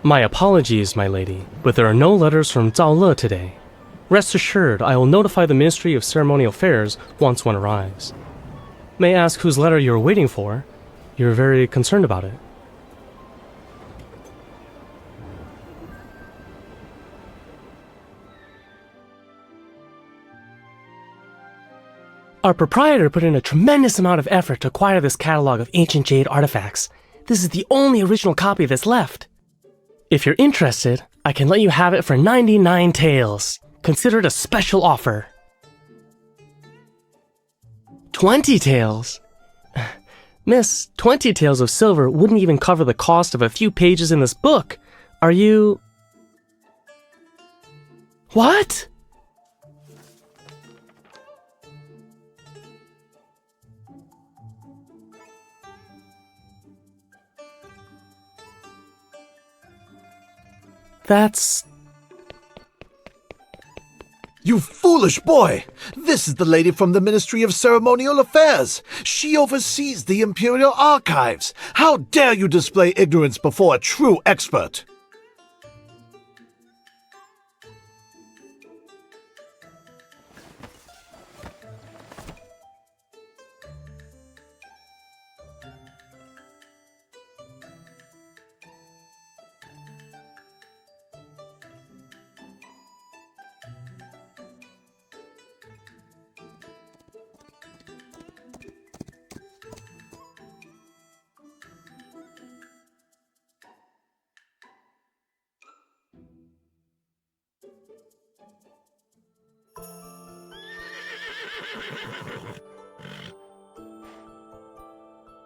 My apologies, my lady, but there are no letters from Zhao Le today. Rest assured, I will notify the Ministry of Ceremonial Affairs once one arrives. May I ask whose letter you're waiting for? You're very concerned about it. Our proprietor put in a tremendous amount of effort to acquire this catalog of ancient jade artifacts. This is the only original copy that's left. If you're interested, I can let you have it for 99 taels. Consider it a special offer. 20 taels? Miss, 20 taels of silver wouldn't even cover the cost of a few pages in this book. Are you... What? That's... You foolish boy! This is the lady from the Ministry of Ceremonial Affairs. She oversees the Imperial Archives. How dare you display ignorance before a true expert?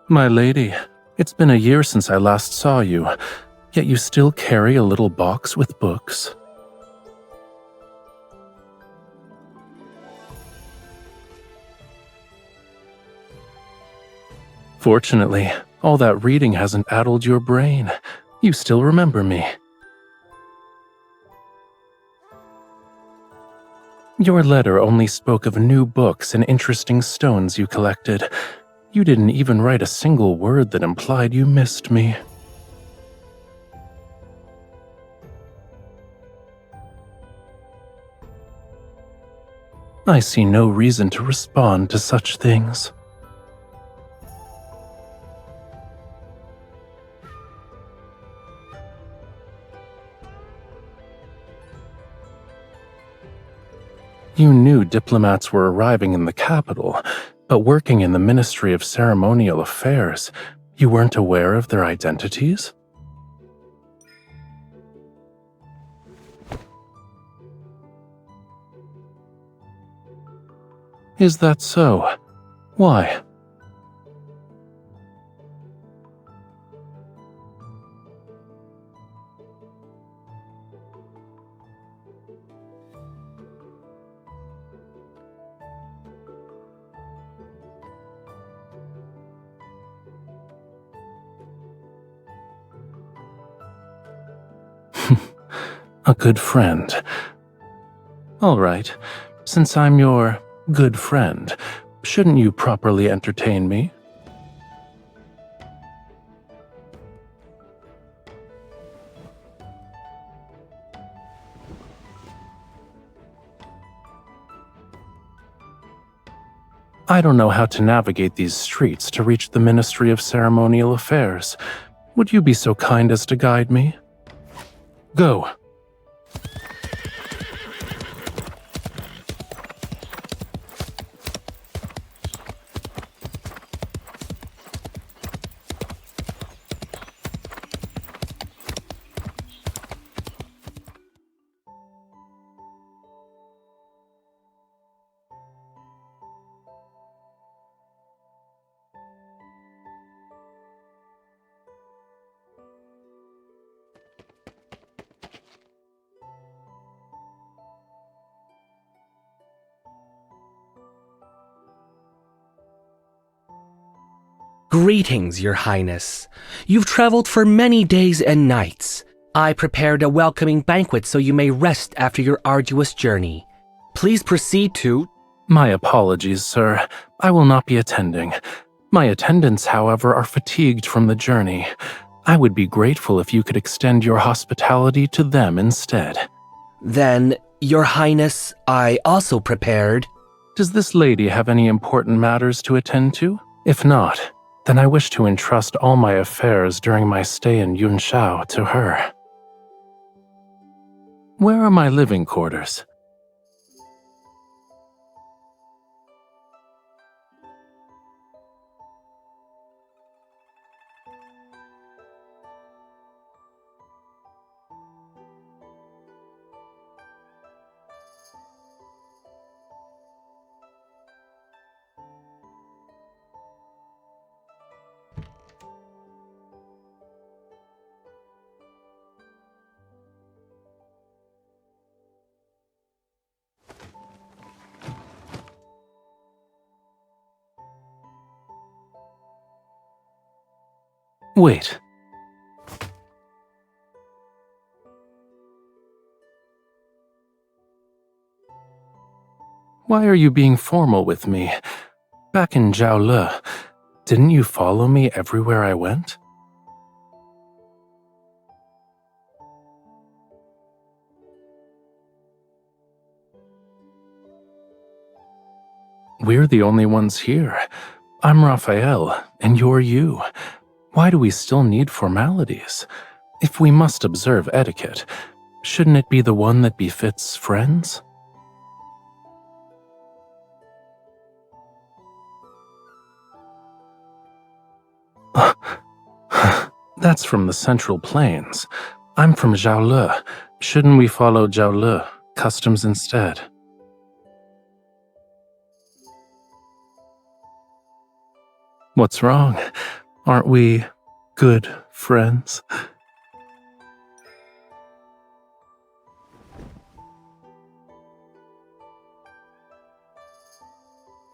My lady, it's been a year since I last saw you, yet you still carry a little box with books. Fortunately, all that reading hasn't addled your brain. You still remember me. Your letter only spoke of new books and interesting stones you collected. You didn't even write a single word that implied you missed me. I see no reason to respond to such things. You knew diplomats were arriving in the capital, but working in the Ministry of Ceremonial Affairs, you weren't aware of their identities? Is that so? Why? A good friend. All right, since I'm your good friend, shouldn't you properly entertain me? I don't know how to navigate these streets to reach the Ministry of Ceremonial Affairs. Would you be so kind as to guide me? Go. Greetings, Your Highness. You've traveled for many days and nights. I prepared a welcoming banquet so you may rest after your arduous journey. Please proceed to... My apologies, sir. I will not be attending. My attendants, however, are fatigued from the journey. I would be grateful if you could extend your hospitality to them instead. Then, Your Highness, I also prepared. Does this lady have any important matters to attend to? If not, then I wish to entrust all my affairs during my stay in Yunshao to her. Where are my living quarters? Wait. Why are you being formal with me? Back in Zhaole, didn't you follow me everywhere I went? We're the only ones here. I'm Rafayel, and you're you. Why do we still need formalities? If we must observe etiquette, shouldn't it be the one that befits friends? That's from the Central Plains. I'm from Zhaole. Shouldn't we follow Zhaole customs instead? What's wrong? Aren't we good friends?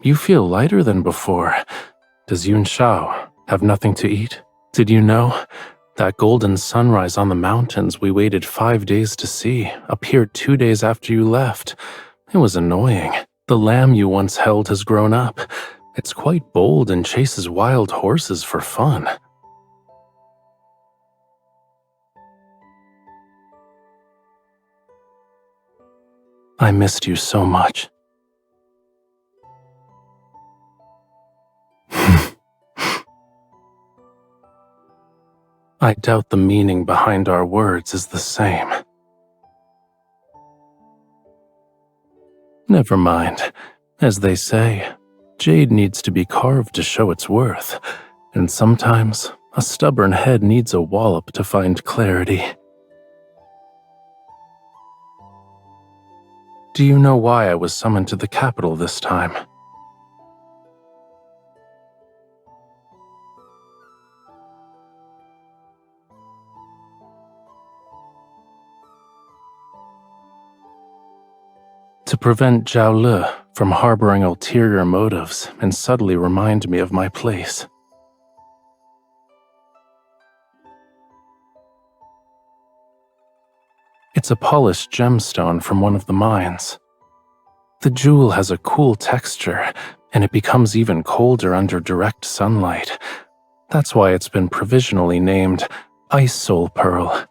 You feel lighter than before. Does Yunshao have nothing to eat? Did you know? That golden sunrise on the mountains we waited 5 days to see appeared 2 days after you left. It was annoying. The lamb you once held has grown up. It's quite bold and chases wild horses for fun. I missed you so much. I doubt the meaning behind our words is the same. Never mind. As they say, jade needs to be carved to show its worth, and sometimes a stubborn head needs a wallop to find clarity. Do you know why I was summoned to the capital this time? To prevent Zhaole from harboring ulterior motives and subtly remind me of my place. It's a polished gemstone from one of the mines. The jewel has a cool texture, and it becomes even colder under direct sunlight. That's why it's been provisionally named Ice Soul Pearl.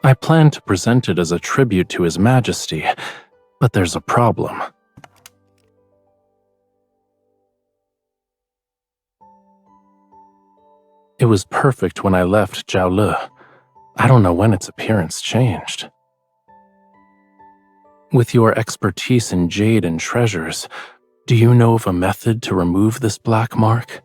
I plan to present it as a tribute to His Majesty, but there's a problem. It was perfect when I left Zhaole. I don't know when its appearance changed. With your expertise in jade and treasures, do you know of a method to remove this black mark?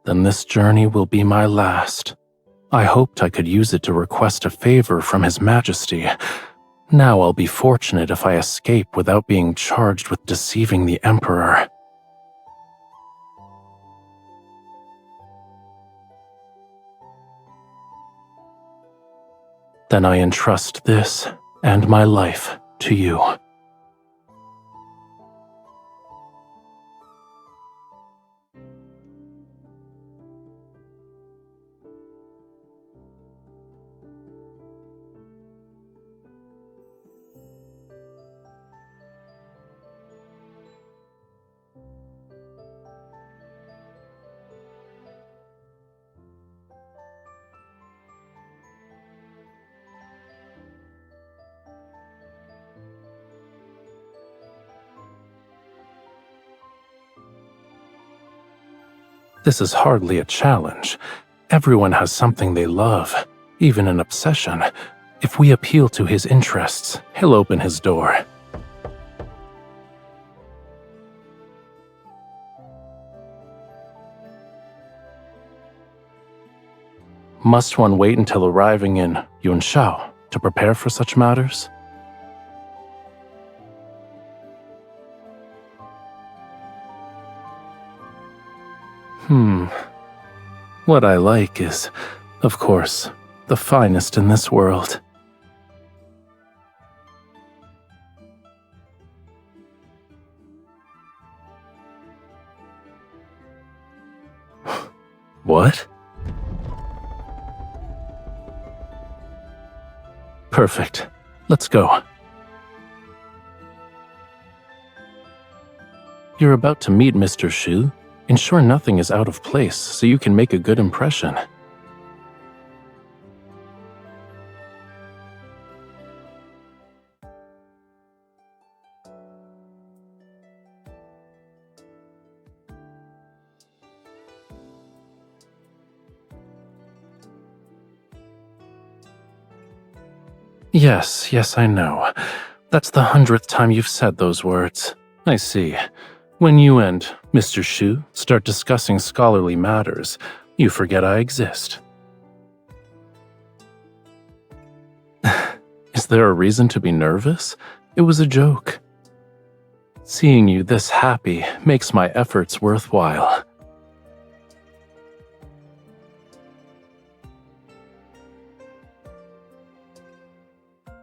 Then this journey will be my last. I hoped I could use it to request a favor from His Majesty. Now I'll be fortunate if I escape without being charged with deceiving the Emperor. Then I entrust this and my life to you. This is hardly a challenge. Everyone has something they love, even an obsession. If we appeal to his interests, he'll open his door. Must one wait until arriving in Yunshao to prepare for such matters? What I like is, of course, the finest in this world. What? Perfect. Let's go. You're about to meet Mr. Shu. Ensure nothing is out of place so you can make a good impression. Yes, I know. That's the 100th time you've said those words. I see. When you and Mr. Shu start discussing scholarly matters, you forget I exist. Is there a reason to be nervous? It was a joke. Seeing you this happy makes my efforts worthwhile.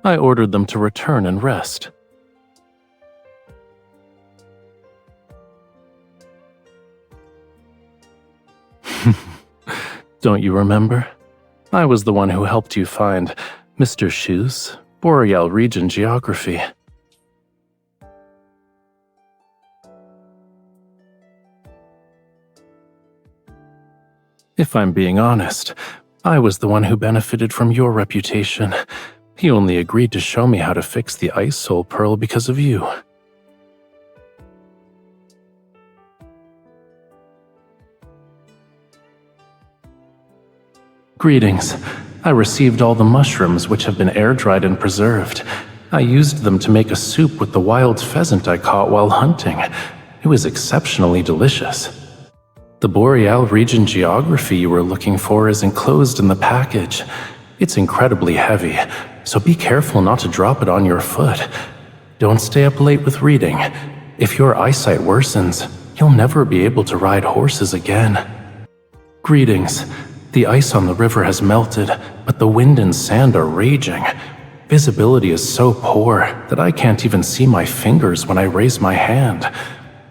I ordered them to return and rest. Don't you remember? I was the one who helped you find Mr. Shu's Boreal region geography. If I'm being honest, I was the one who benefited from your reputation. He only agreed to show me how to fix the Ice Soul Pearl because of you. Greetings. I received all the mushrooms which have been air-dried and preserved. I used them to make a soup with the wild pheasant I caught while hunting. It was exceptionally delicious. The Boreal region geography you were looking for is enclosed in the package. It's incredibly heavy, so be careful not to drop it on your foot. Don't stay up late with reading. If your eyesight worsens, you'll never be able to ride horses again. Greetings. The ice on the river has melted, but the wind and sand are raging. Visibility is so poor that I can't even see my fingers when I raise my hand.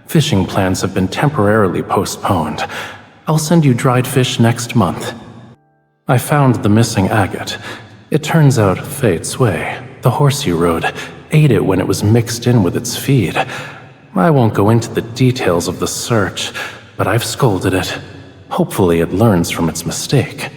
Fishing plans have been temporarily postponed. I'll send you dried fish next month. I found the missing agate. It turns out Fei Cui, the horse you rode, ate it when it was mixed in with its feed. I won't go into the details of the search, but I've scolded it. Hopefully it learns from its mistake.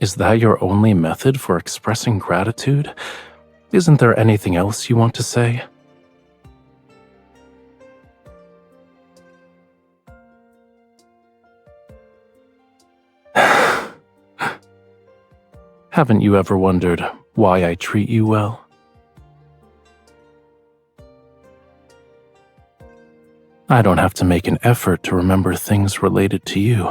Is that your only method for expressing gratitude? Isn't there anything else you want to say? Haven't you ever wondered why I treat you well? I don't have to make an effort to remember things related to you.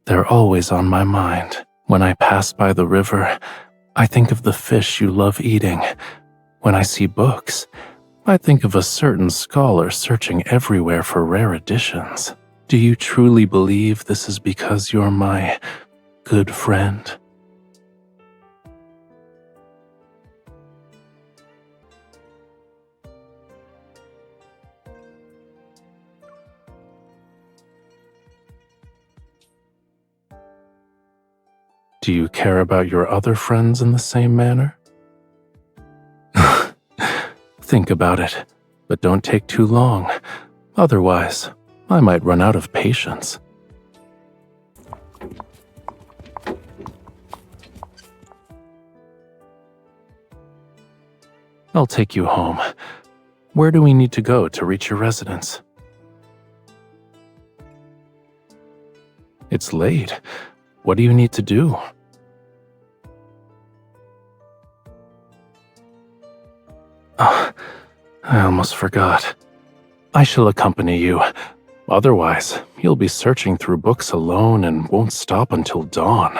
They're always on my mind. When I pass by the river, I think of the fish you love eating. When I see books, I think of a certain scholar searching everywhere for rare editions. Do you truly believe this is because you're my good friend? Do you care about your other friends in the same manner? Think about it, but don't take too long. Otherwise, I might run out of patience. I'll take you home. Where do we need to go to reach your residence? It's late. What do you need to do? Oh, I almost forgot. I shall accompany you. Otherwise, you'll be searching through books alone and won't stop until dawn.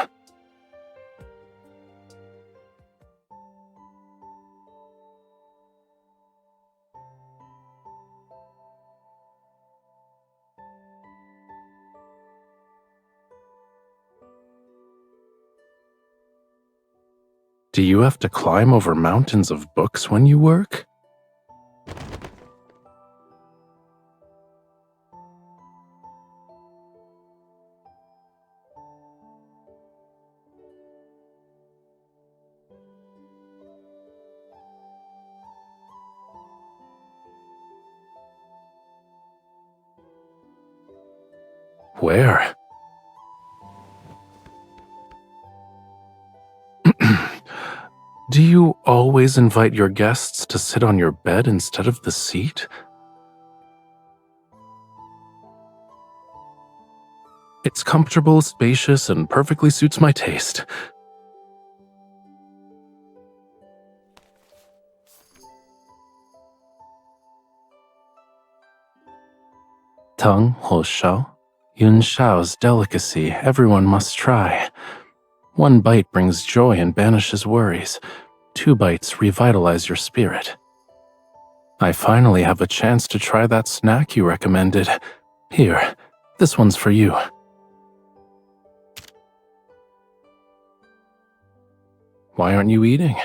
Do you have to climb over mountains of books when you work? Where? Do you always invite your guests to sit on your bed instead of the seat? It's comfortable, spacious, and perfectly suits my taste. Tongue Ho Shao, Yun Shao's delicacy everyone must try. 1 bite brings joy and banishes worries. 2 bites revitalize your spirit. I finally have a chance to try that snack you recommended. Here, this one's for you. Why aren't you eating?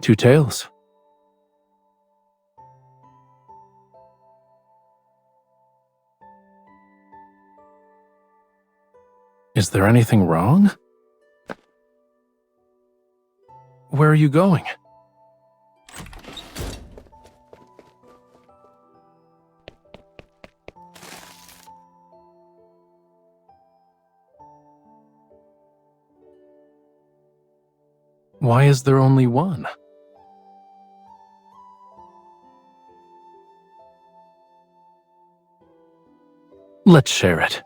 2 tails. Is there anything wrong? Where are you going? Why is there only one? Let's share it.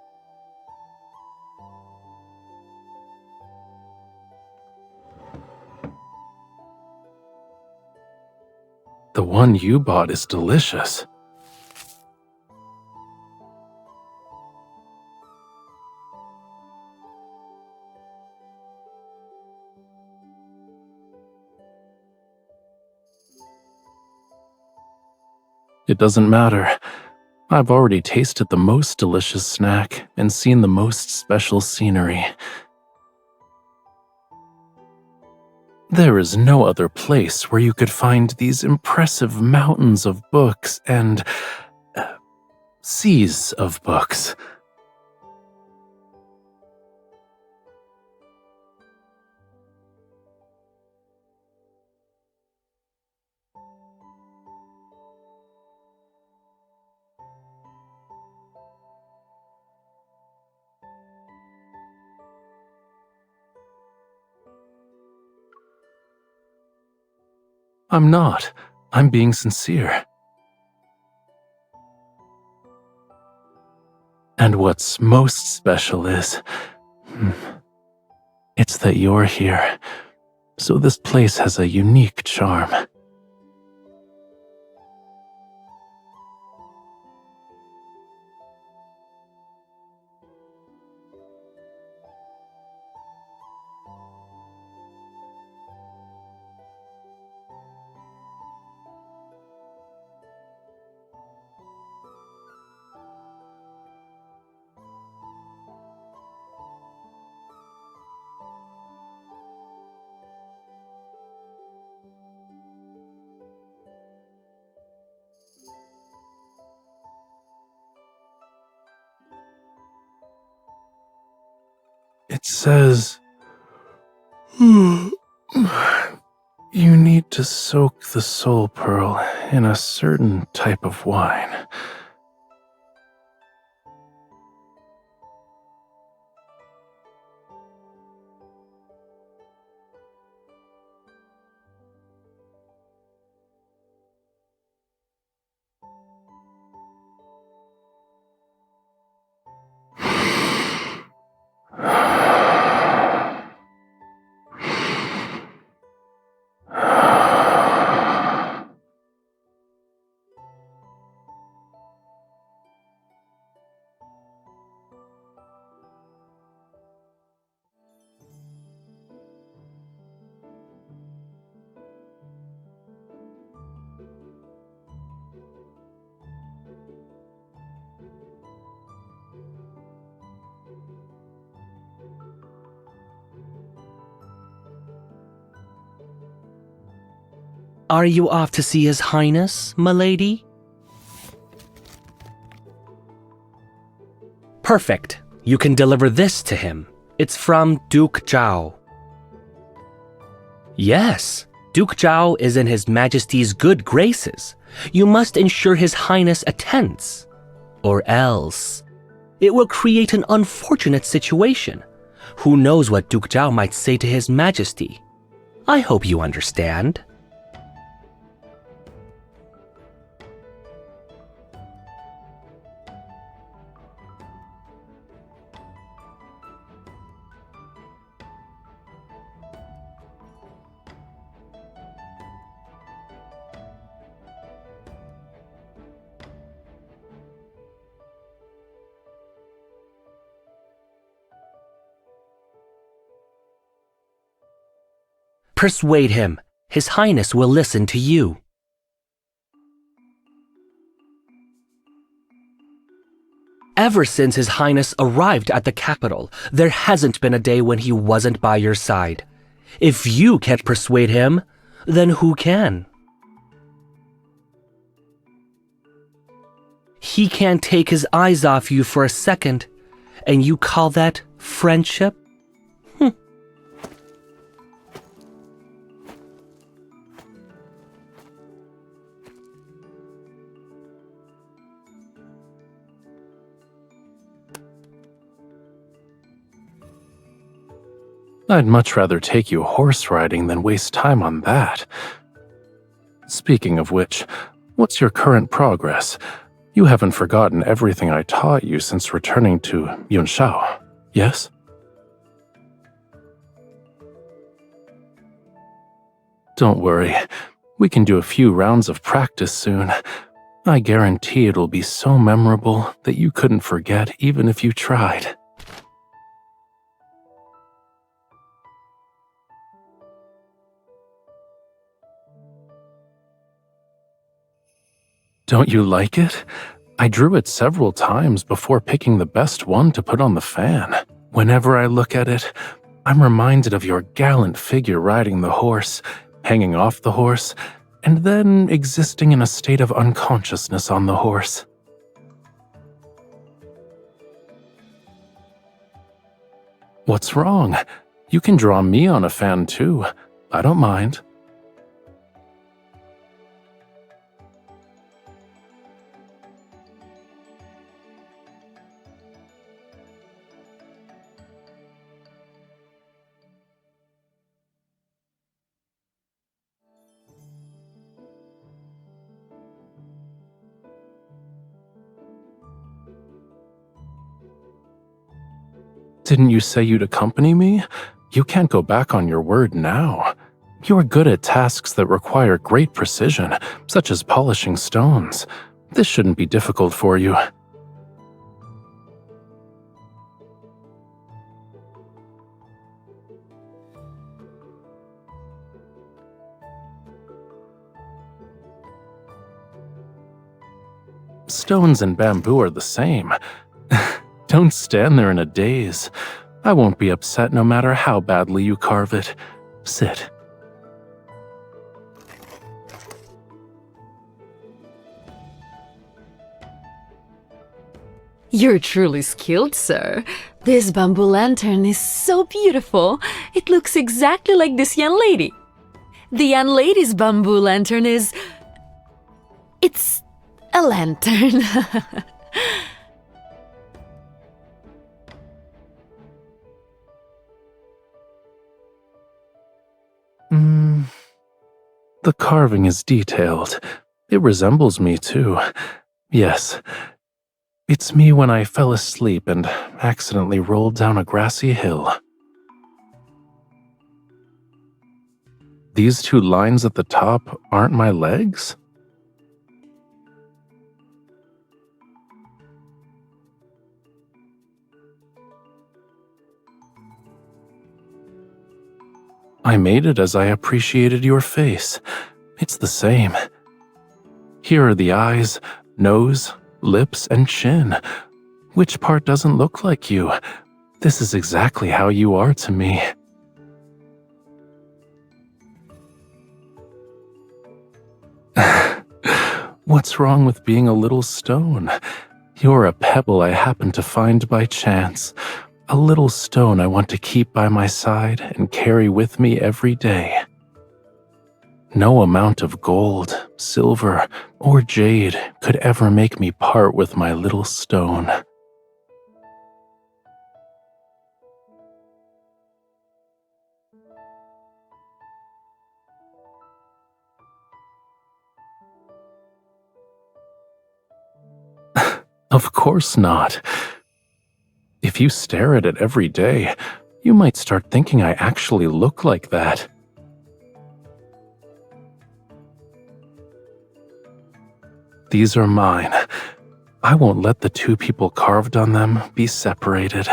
The one you bought is delicious. It doesn't matter. I've already tasted the most delicious snack and seen the most special scenery. There is no other place where you could find these impressive mountains of books and seas of books. I'm not. I'm being sincere. And what's most special is, it's that you're here. So this place has a unique charm. It says, you need to soak the soul pearl in a certain type of wine. Are you off to see His Highness, m'lady? Perfect. You can deliver this to him. It's from Duke Zhao. Yes, Duke Zhao is in His Majesty's good graces. You must ensure His Highness attends. Or else, it will create an unfortunate situation. Who knows what Duke Zhao might say to His Majesty? I hope you understand. Persuade him. His Highness will listen to you. Ever since His Highness arrived at the capital, there hasn't been a day when he wasn't by your side. If you can't persuade him, then who can? He can't take his eyes off you for a second, and you call that friendship? I'd much rather take you horse riding than waste time on that. Speaking of which, what's your current progress? You haven't forgotten everything I taught you since returning to Yunshao, yes? Don't worry, we can do a few rounds of practice soon. I guarantee it'll be so memorable that you couldn't forget even if you tried. Don't you like it? I drew it several times before picking the best one to put on the fan. Whenever I look at it, I'm reminded of your gallant figure riding the horse, hanging off the horse, and then existing in a state of unconsciousness on the horse. What's wrong? You can draw me on a fan too. I don't mind. Didn't you say you'd accompany me? You can't go back on your word now. You're good at tasks that require great precision, such as polishing stones. This shouldn't be difficult for you. Stones and bamboo are the same. Don't stand there in a daze. I won't be upset no matter how badly you carve it. Sit. You're truly skilled, sir. This bamboo lantern is so beautiful. It looks exactly like this young lady. The young lady's bamboo lantern is... It's a lantern. The carving is detailed. It resembles me too. Yes. It's me when I fell asleep and accidentally rolled down a grassy hill. These two lines at the top aren't my legs? I made it as I appreciated your face. It's the same. Here are the eyes, nose, lips, and chin. Which part doesn't look like you? This is exactly how you are to me. What's wrong with being a little stone? You're a pebble I happened to find by chance. A little stone I want to keep by my side and carry with me every day. No amount of gold, silver, or jade could ever make me part with my little stone. Of course not. If you stare at it every day, you might start thinking I actually look like that. These are mine. I won't let the two people carved on them be separated.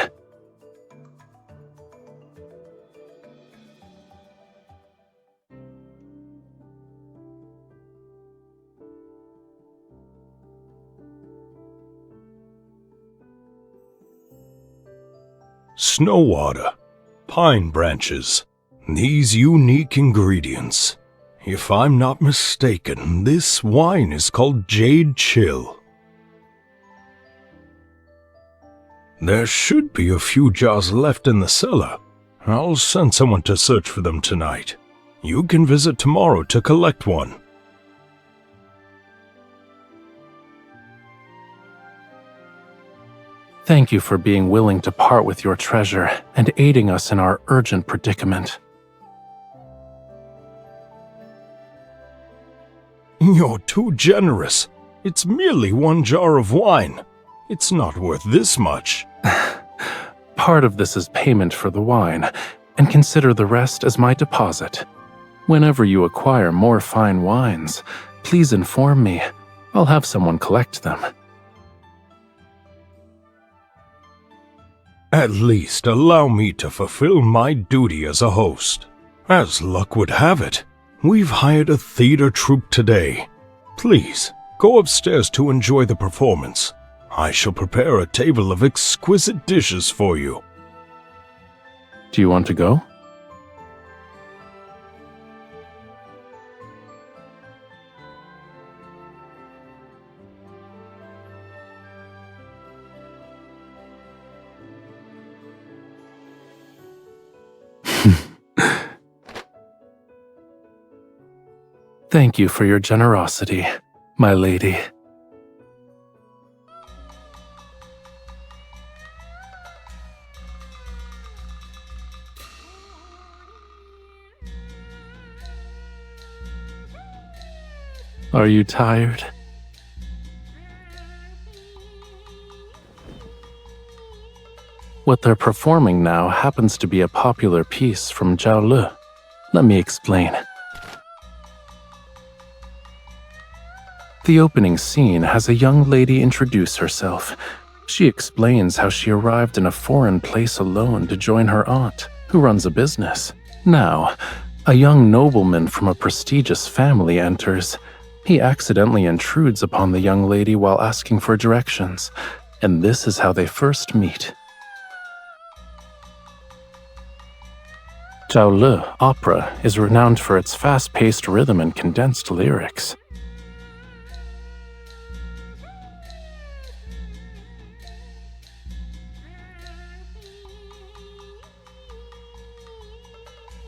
Snow water, pine branches, these unique ingredients. If I'm not mistaken, this wine is called Jade Chill. There should be a few jars left in the cellar. I'll send someone to search for them tonight. You can visit tomorrow to collect one. Thank you for being willing to part with your treasure and aiding us in our urgent predicament. You're too generous. It's merely one jar of wine. It's not worth this much. Part of this is payment for the wine, and consider the rest as my deposit. Whenever you acquire more fine wines, please inform me. I'll have someone collect them. At least allow me to fulfill my duty as a host. As luck would have it, we've hired a theater troupe today. Please, go upstairs to enjoy the performance. I shall prepare a table of exquisite dishes for you. Do you want to go? Thank you for your generosity, my lady. Are you tired? What they're performing now happens to be a popular piece from Zhao Le. Let me explain. The opening scene has a young lady introduce herself. She explains how she arrived in a foreign place alone to join her aunt, who runs a business. Now, a young nobleman from a prestigious family enters. He accidentally intrudes upon the young lady while asking for directions, and this is how they first meet. Zhao Le opera is renowned for its fast-paced rhythm and condensed lyrics.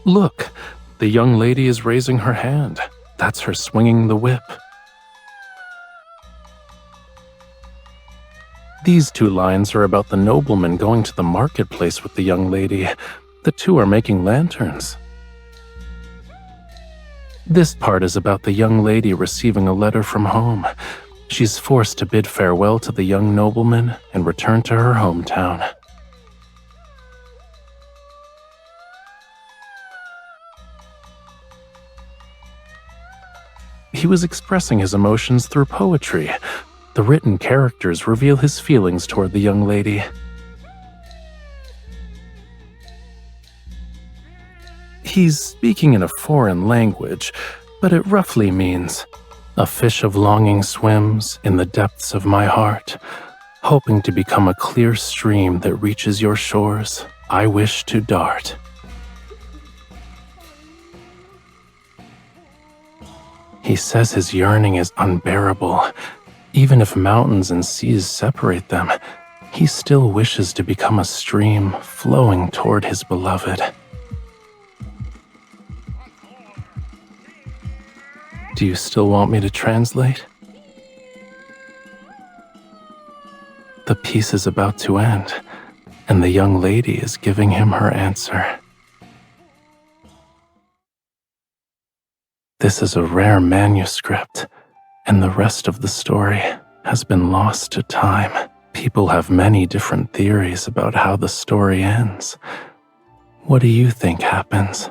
Look, the young lady is raising her hand. That's her swinging the whip. These two lines are about the nobleman going to the marketplace with the young lady. The two are making lanterns. This part is about the young lady receiving a letter from home. She's forced to bid farewell to the young nobleman and return to her hometown. He was expressing his emotions through poetry. The written characters reveal his feelings toward the young lady. He's speaking in a foreign language, but it roughly means, "A fish of longing swims in the depths of my heart, hoping to become a clear stream that reaches your shores. I wish to dart." He says his yearning is unbearable. Even if mountains and seas separate them, he still wishes to become a stream flowing toward his beloved. Do you still want me to translate? The piece is about to end, and the young lady is giving him her answer. This is a rare manuscript, and the rest of the story has been lost to time. People have many different theories about how the story ends. What do you think happens?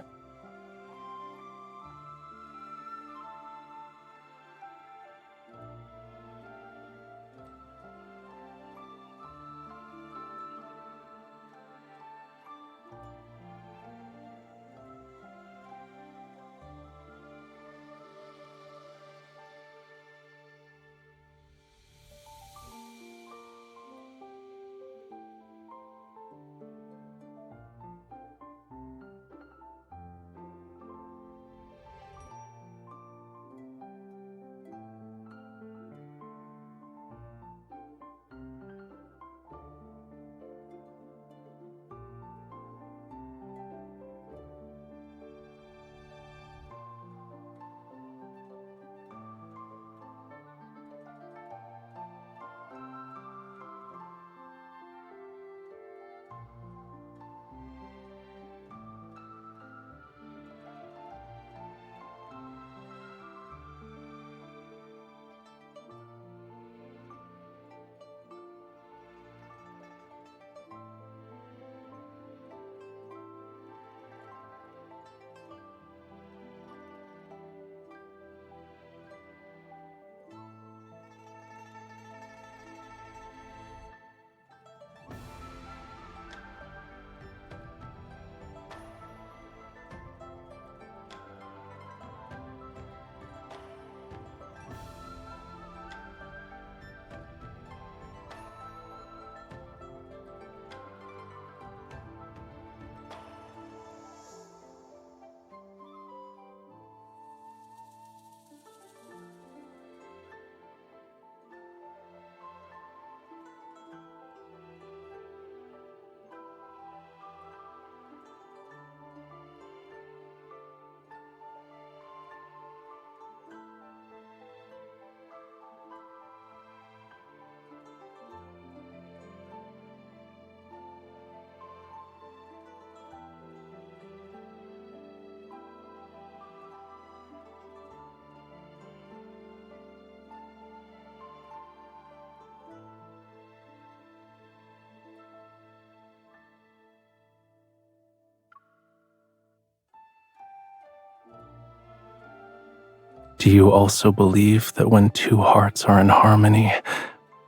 Do you also believe that when two hearts are in harmony,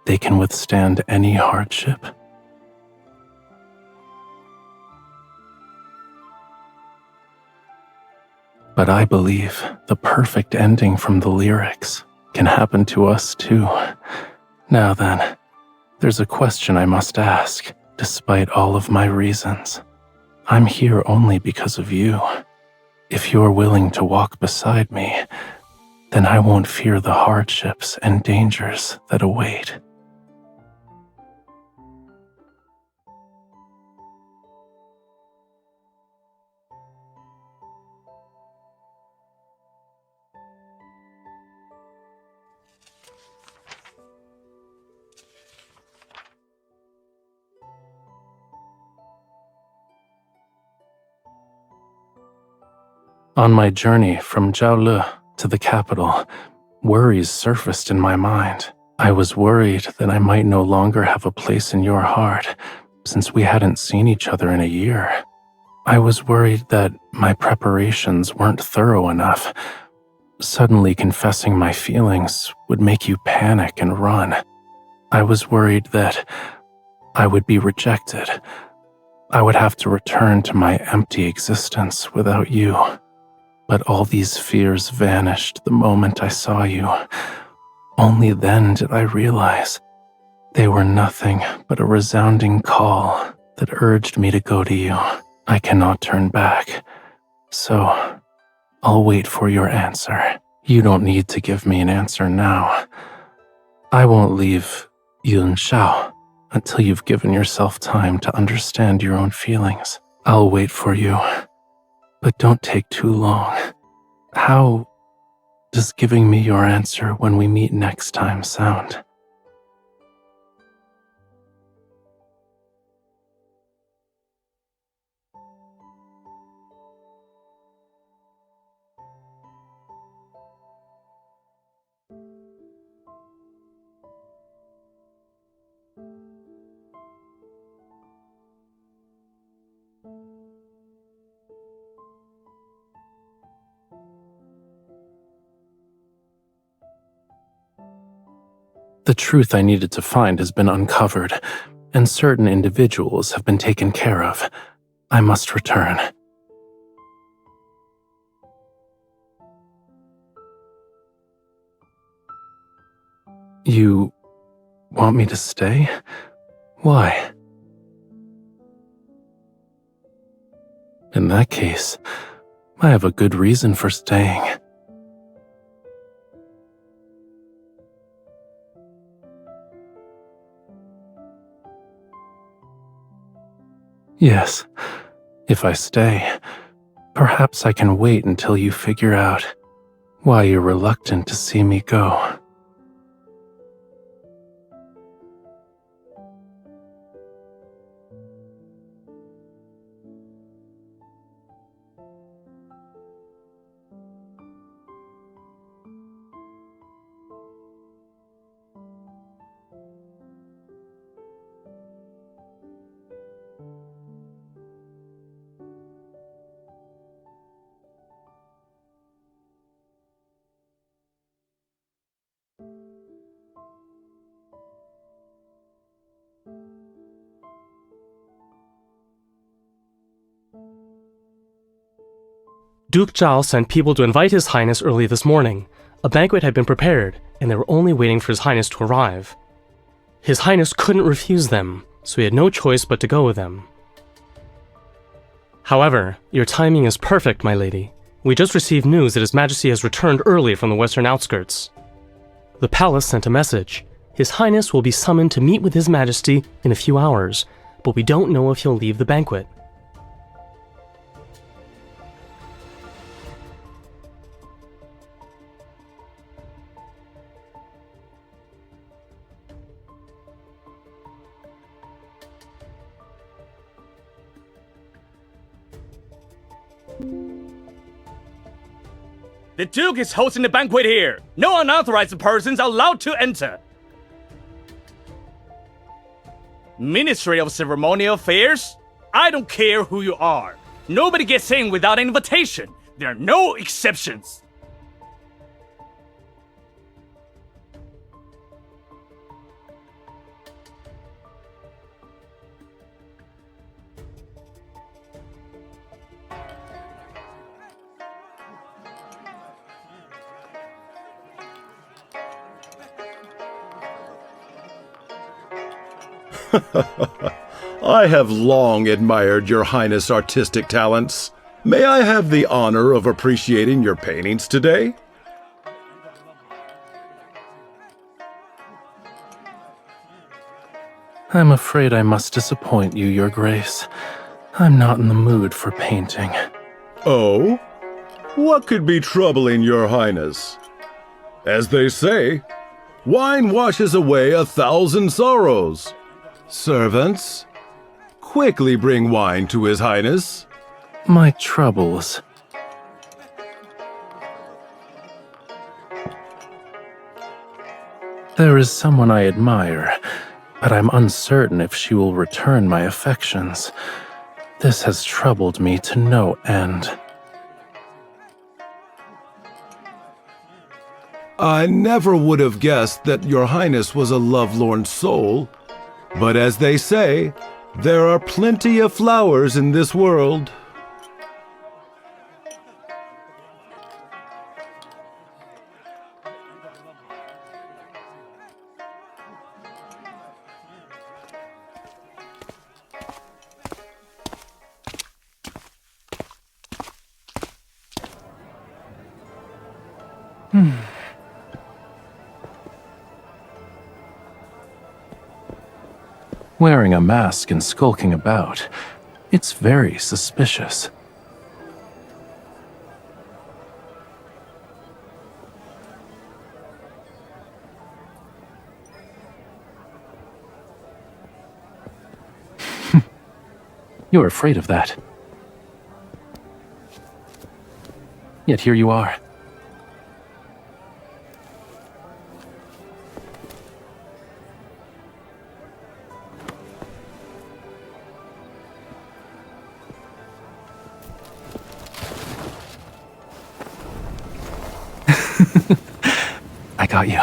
they can withstand any hardship? But I believe the perfect ending from the lyrics can happen to us too. Now then, there's a question I must ask, despite all of my reasons. I'm here only because of you. If you're willing to walk beside me, then I won't fear the hardships and dangers that await. On my journey from Jiaolu to the capital, worries surfaced in my mind. I was worried that I might no longer have a place in your heart, since we hadn't seen each other in a year. I was worried that my preparations weren't thorough enough. Suddenly confessing my feelings would make you panic and run. I was worried that I would be rejected. I would have to return to my empty existence without you. But all these fears vanished the moment I saw you. Only then did I realize they were nothing but a resounding call that urged me to go to you. I cannot turn back, so I'll wait for your answer. You don't need to give me an answer now. I won't leave Yun Shao until you've given yourself time to understand your own feelings. I'll wait for you, but don't take too long. How does giving me your answer when we meet next time sound? The truth I needed to find has been uncovered, and certain individuals have been taken care of. I must return. You want me to stay? Why? In that case, I have a good reason for staying. Yes, if I stay, perhaps I can wait until you figure out why you're reluctant to see me go. Duke Zhao sent people to invite His Highness early this morning. A banquet had been prepared, and they were only waiting for His Highness to arrive. His Highness couldn't refuse them, so he had no choice but to go with them. However, your timing is perfect, my lady. We just received news that His Majesty has returned early from the western outskirts. The palace sent a message. His Highness will be summoned to meet with His Majesty in a few hours, but we don't know if he'll leave the banquet. The Duke is hosting the banquet here. No unauthorized persons are allowed to enter. Ministry of Ceremonial Affairs? I don't care who you are. Nobody gets in without an invitation. There are no exceptions. I have long admired your Highness' artistic talents. May I have the honor of appreciating your paintings today? I'm afraid I must disappoint you, Your Grace. I'm not in the mood for painting. Oh? What could be troubling your Highness? As they say, wine washes away 1,000 sorrows. Servants, quickly bring wine to His Highness. My troubles. There is someone I admire, but I'm uncertain if she will return my affections. This has troubled me to no end. I never would have guessed that your Highness was a lovelorn soul. But as they say, there are plenty of flowers in this world. wearing a mask and skulking about. It's very suspicious. You're afraid of that. Yet here you are. I got you.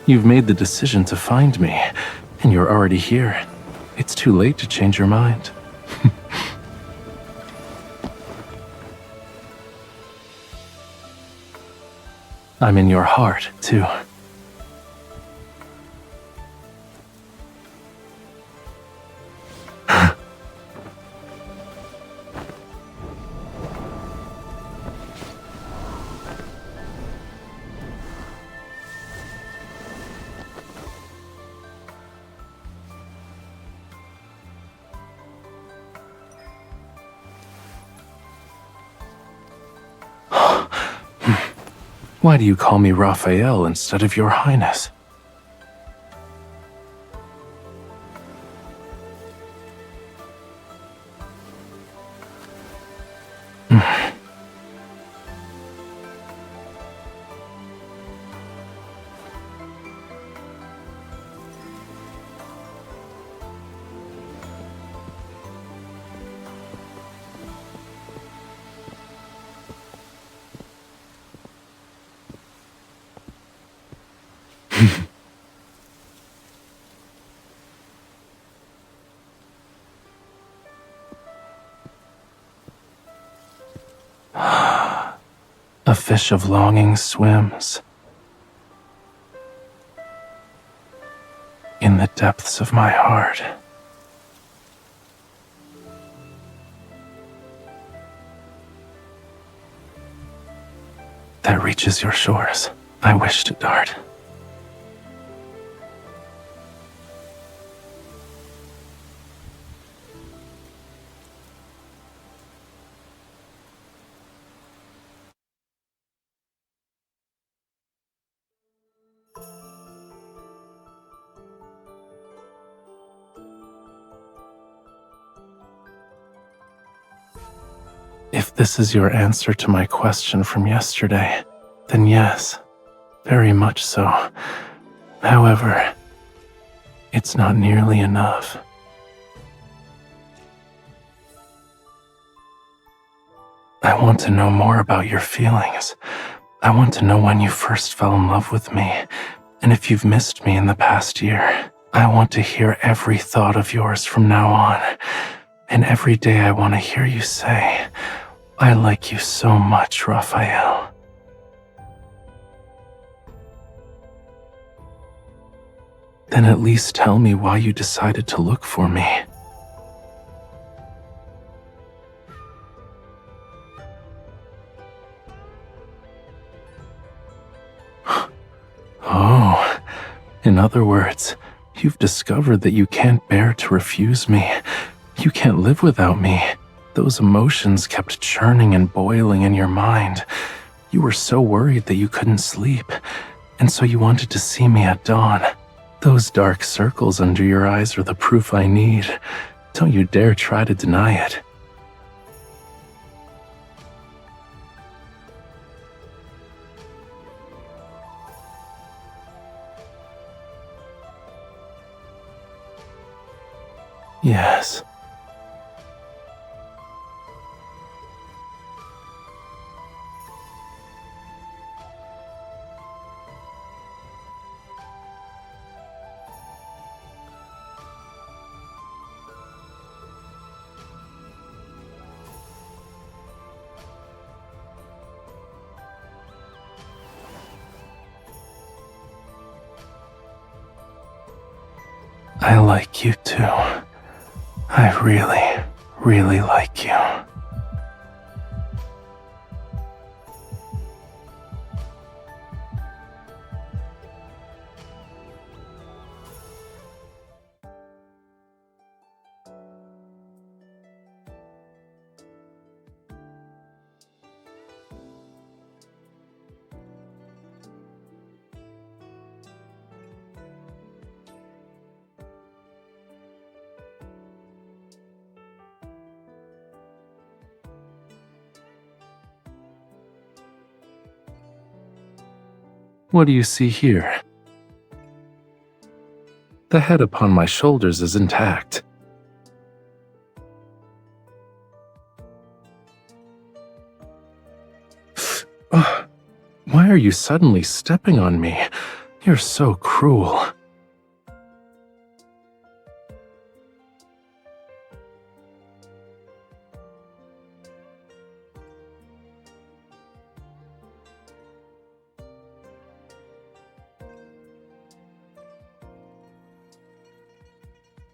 You've made the decision to find me, and you're already here. It's too late to change your mind. I'm in your heart, too. Why do you call me Rafayel instead of Your Highness? A fish of longing swims in the depths of my heart. That reaches your shores. I wish to dart. If this is your answer to my question from yesterday, then yes, very much so. However, it's not nearly enough. I want to know more about your feelings. I want to know when you first fell in love with me, and if you've missed me in the past year. I want to hear every thought of yours from now on, and every day I want to hear you say, I like you so much, Rafayel. Then at least tell me why you decided to look for me. Oh, in other words, you've discovered that you can't bear to refuse me. You can't live without me. Those emotions kept churning and boiling in your mind. You were so worried that you couldn't sleep, and so you wanted to see me at dawn. Those dark circles under your eyes are the proof I need. Don't you dare try to deny it. Yes. I like you too. I really, really like you. What do you see here? The head upon my shoulders is intact. Oh, why are you suddenly stepping on me? You're so cruel.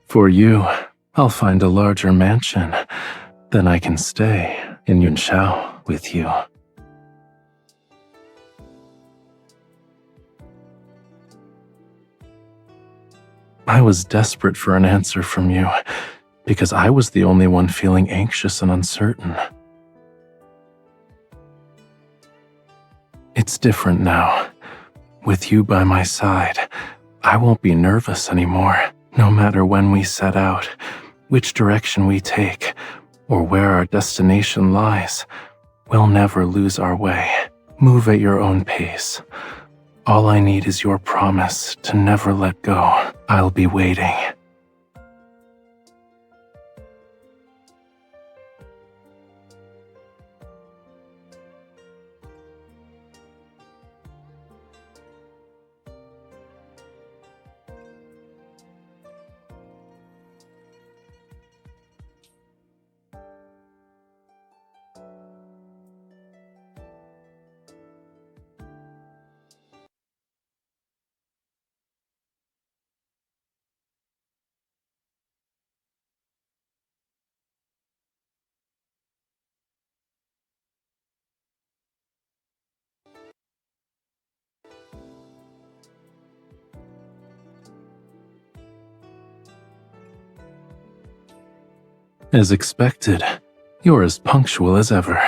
For you, I'll find a larger mansion. Then I can stay in Yunshao with you. I was desperate for an answer from you, because I was the only one feeling anxious and uncertain. It's different now. With you by my side, I won't be nervous anymore. No matter when we set out, which direction we take, or where our destination lies, we'll never lose our way. Move at your own pace. All I need is your promise to never let go. I'll be waiting. As expected, you're as punctual as ever.